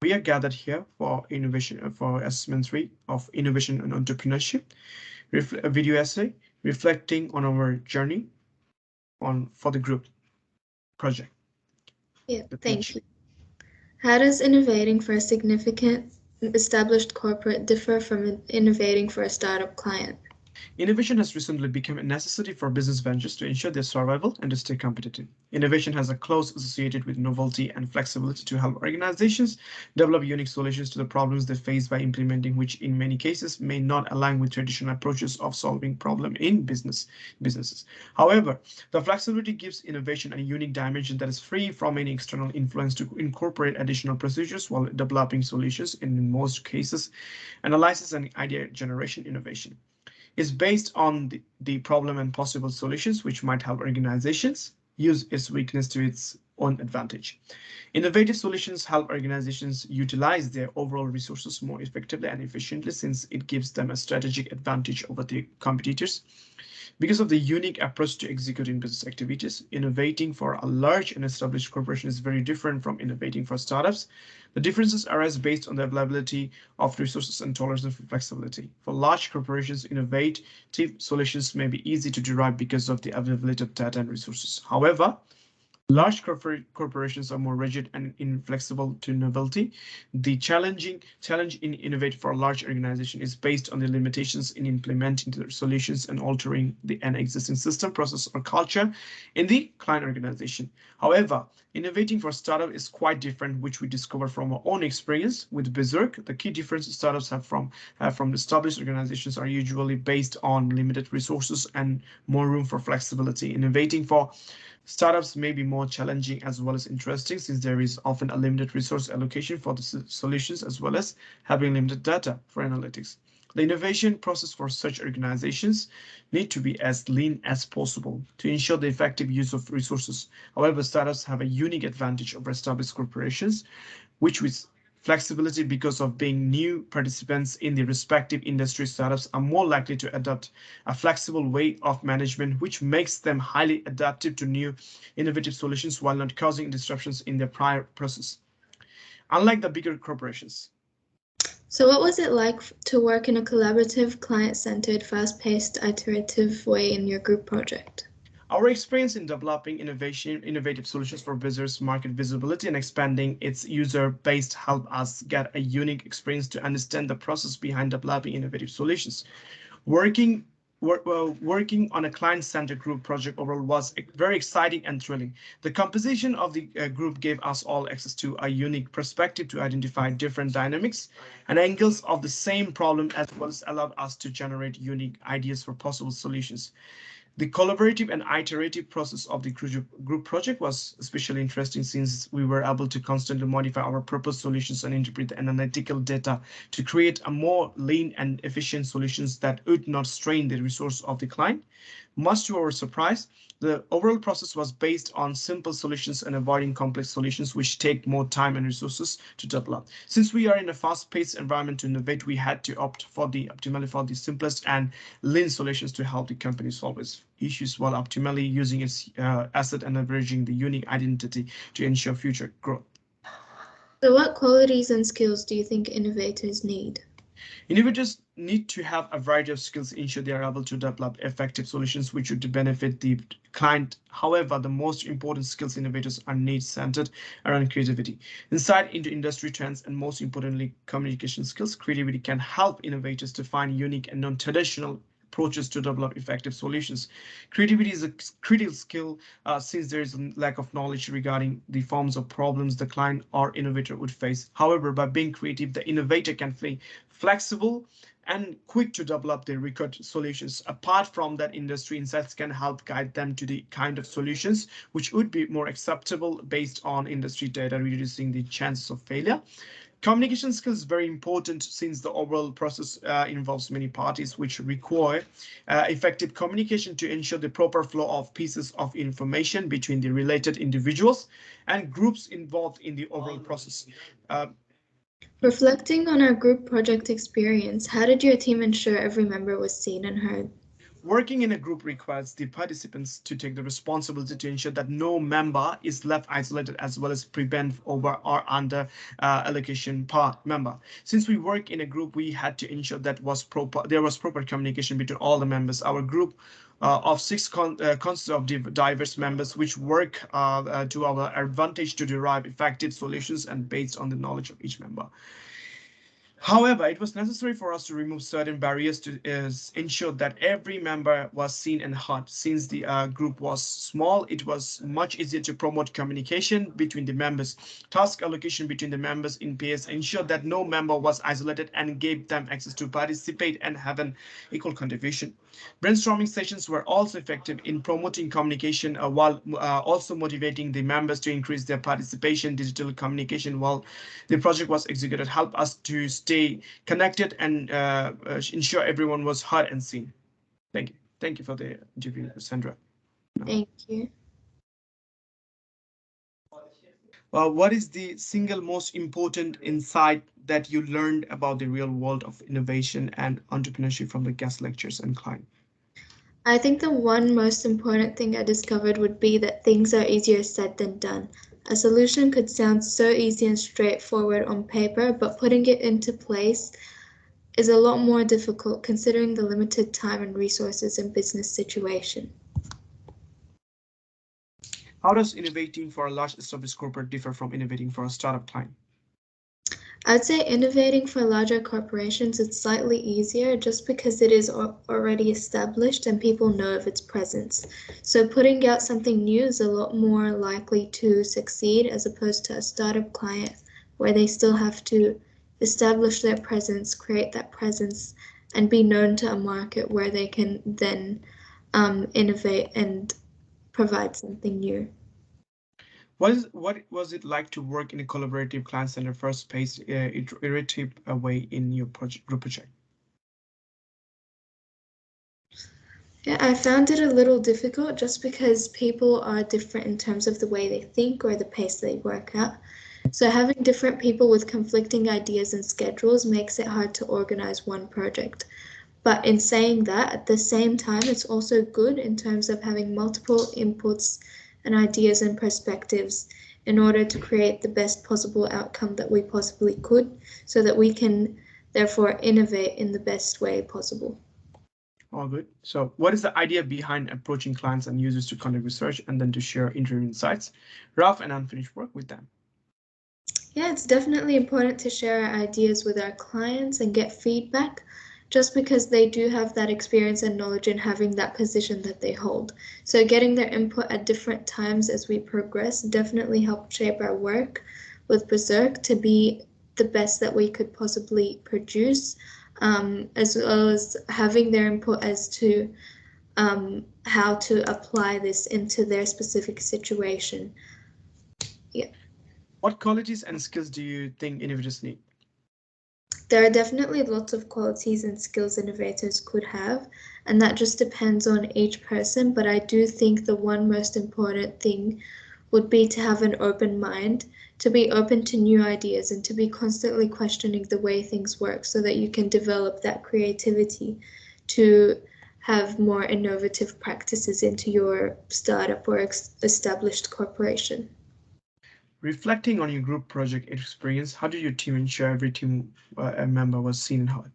We are gathered here for innovation for assessment 3 of innovation and entrepreneurship, a video essay reflecting on our journey on for the group project. Yeah, The thank pitch. you. How does innovating for a significant established corporate differ from innovating for a startup client? Innovation has recently become a necessity for business ventures to ensure their survival and to stay competitive. Innovation has a close associated with novelty and flexibility to help organizations develop unique solutions to the problems they face by implementing which in many cases may not align with traditional approaches of solving problem in businesses. However, the flexibility gives innovation a unique dimension that is free from any external influence to incorporate additional procedures while developing solutions in most cases analysis and idea generation innovation is based on the problem and possible solutions which might help organizations use its weakness to its own advantage. Innovative solutions help organizations utilize their overall resources more effectively and efficiently since it gives them a strategic advantage over their competitors. Because of the unique approach to executing business activities, innovating for a large and established corporation is very different from innovating for startups. The differences arise based on the availability of resources and tolerance for flexibility. For large corporations, innovative solutions may be easy to derive because of the availability of data and resources. However, large corporations are more rigid and inflexible to novelty. The challenge in innovate for a large organization is based on the limitations in implementing the solutions and altering an existing system, process, or culture in the client organization. However, innovating for startup is quite different, which we discover from our own experience with Berserk. The key difference startups have from established organizations are usually based on limited resources and more room for flexibility. Innovating for startups may be more challenging as well as interesting since there is often a limited resource allocation for the solutions as well as having limited data for analytics. The innovation process for such organizations need to be as lean as possible to ensure the effective use of resources. However, startups have a unique advantage over established corporations, which with flexibility because of being new participants in the respective industry startups are more likely to adopt a flexible way of management which makes them highly adaptive to new innovative solutions while not causing disruptions in their prior process unlike the bigger corporations. So, what was it like to work in a collaborative, client centered, fast paced, iterative way in your group project? Our experience in developing innovative solutions for business market visibility and expanding its user base help us get a unique experience to understand the process behind developing innovative solutions. Working working on a client-centered group project overall was very exciting and thrilling. The composition of the group gave us all access to a unique perspective to identify different dynamics and angles of the same problem as well as allowed us to generate unique ideas for possible solutions. The collaborative and iterative process of the group project was especially interesting since we were able to constantly modify our proposed solutions and interpret the analytical data to create a more lean and efficient solutions that would not strain the resource of the client. Much to our surprise, the overall process was based on simple solutions and avoiding complex solutions which take more time and resources to develop. Since we are in a fast-paced environment to innovate, we had to opt for optimally for the simplest and lean solutions to help the company solve its issues while optimally using its asset and leveraging the unique identity to ensure future growth. So, what qualities and skills do you think innovators need? Innovators need to have a variety of skills to ensure they are able to develop effective solutions which would benefit the client. However, the most important skills innovators are need centered around creativity, insight into industry trends, and most importantly, communication skills. Creativity can help innovators to find unique and non-traditional approaches to develop effective solutions. Creativity is a critical skill since there is a lack of knowledge regarding the forms of problems the client or innovator would face. However, by being creative, the innovator can be flexible and quick to develop their record solutions. Apart from that, industry insights can help guide them to the kind of solutions which would be more acceptable based on industry data, reducing the chances of failure. Communication skills is very important since the overall process involves many parties which require effective communication to ensure the proper flow of pieces of information between the related individuals and groups involved in the overall process. Uh, Reflecting on our group project experience, how did your team ensure every member was seen and heard? Working in a group requires the participants to take the responsibility to ensure that no member is left isolated, as well as prevent over or under allocation per member. Since we work in a group, we had to ensure that there was proper communication between all the members. Our group of six consists of diverse members, which work to our advantage to derive effective solutions and based on the knowledge of each member. However, it was necessary for us to remove certain barriers to ensure that every member was seen and heard. Since the group was small, it was much easier to promote communication between the members. Task allocation between the members in pairs ensured that no member was isolated and gave them access to participate and have an equal contribution. Brainstorming sessions were also effective in promoting communication while also motivating the members to increase their participation. Digital communication while the project was executed helped us to stay connected and ensure everyone was heard and seen. Thank you. Thank you for the interview, Sandra. Thank you. What is the single most important insight that you learned about the real world of innovation and entrepreneurship from the guest lectures and client? I think the one most important thing I discovered would be that things are easier said than done. A solution could sound so easy and straightforward on paper, but putting it into place is a lot more difficult considering the limited time and resources in business situation. How does innovating for a large established corporate differ from innovating for a startup client? I'd say innovating for larger corporations is slightly easier just because it is already established and people know of its presence. So putting out something new is a lot more likely to succeed as opposed to a startup client where they still have to establish their presence, create that presence, and be known to a market where they can then innovate and provide something new. What was it like to work in a collaborative client-centered, fast-paced, iterative way in your group project? Yeah, I found it a little difficult just because people are different in terms of the way they think or the pace they work at. So having different people with conflicting ideas and schedules makes it hard to organize one project. But in saying that, at the same time, it's also good in terms of having multiple inputs and ideas and perspectives in order to create the best possible outcome that we possibly could so that we can therefore innovate in the best way possible. All good. So what is the idea behind approaching clients and users to conduct research and then to share interview insights, rough and unfinished work with them? Yeah, it's definitely important to share our ideas with our clients and get feedback just because they do have that experience and knowledge in having that position that they hold. So getting their input at different times as we progress definitely helped shape our work with Berserk to be the best that we could possibly produce, as well as having their input as to how to apply this into their specific situation. Yeah. What qualities and skills do you think innovators need? There are definitely lots of qualities and skills innovators could have, and that just depends on each person. But I do think the one most important thing would be to have an open mind, to be open to new ideas, and to be constantly questioning the way things work so that you can develop that creativity to have more innovative practices into your startup or established corporation. Reflecting on your group project experience, how did your team ensure every team member was seen and heard?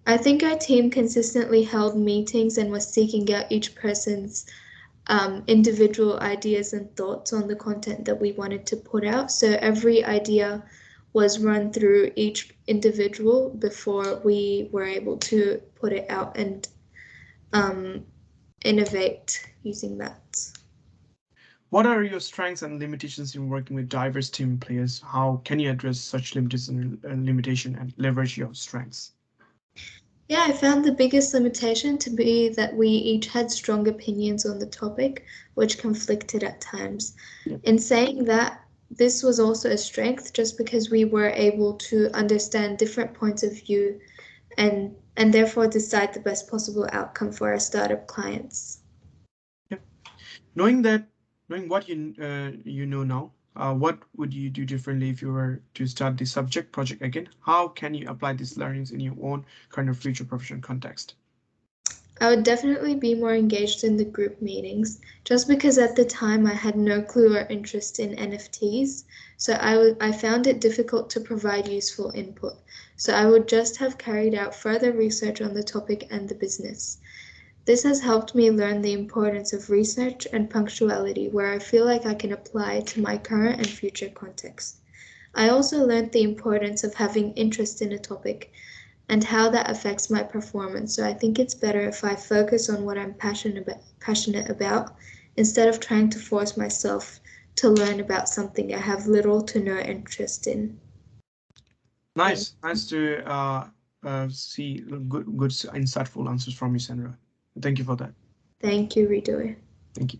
I think our team consistently held meetings and was seeking out each person's individual ideas and thoughts on the content that we wanted to put out. So every idea was run through each individual before we were able to put it out and innovate using that. What are your strengths and limitations in working with diverse team players? How can you address such limitation and leverage your strengths? Yeah, I found the biggest limitation to be that we each had strong opinions on the topic, which conflicted at times. Yep. In saying that, this was also a strength just because we were able to understand different points of view and therefore decide the best possible outcome for our startup clients. Yep. Knowing what you know now, what would you do differently if you were to start the subject project again? How can you apply these learnings in your own current or future professional context? I would definitely be more engaged in the group meetings, just because at the time I had no clue or interest in NFTs, so I found it difficult to provide useful input. So I would just have carried out further research on the topic and the business. This has helped me learn the importance of research and punctuality, where I feel like I can apply to my current and future context. I also learned the importance of having interest in a topic and how that affects my performance. So I think it's better if I focus on what I'm passionate about instead of trying to force myself to learn about something I have little to no interest in. Nice to see good, insightful answers from you, Sandra. Thank you for that. Thank you, Redoy. Thank you.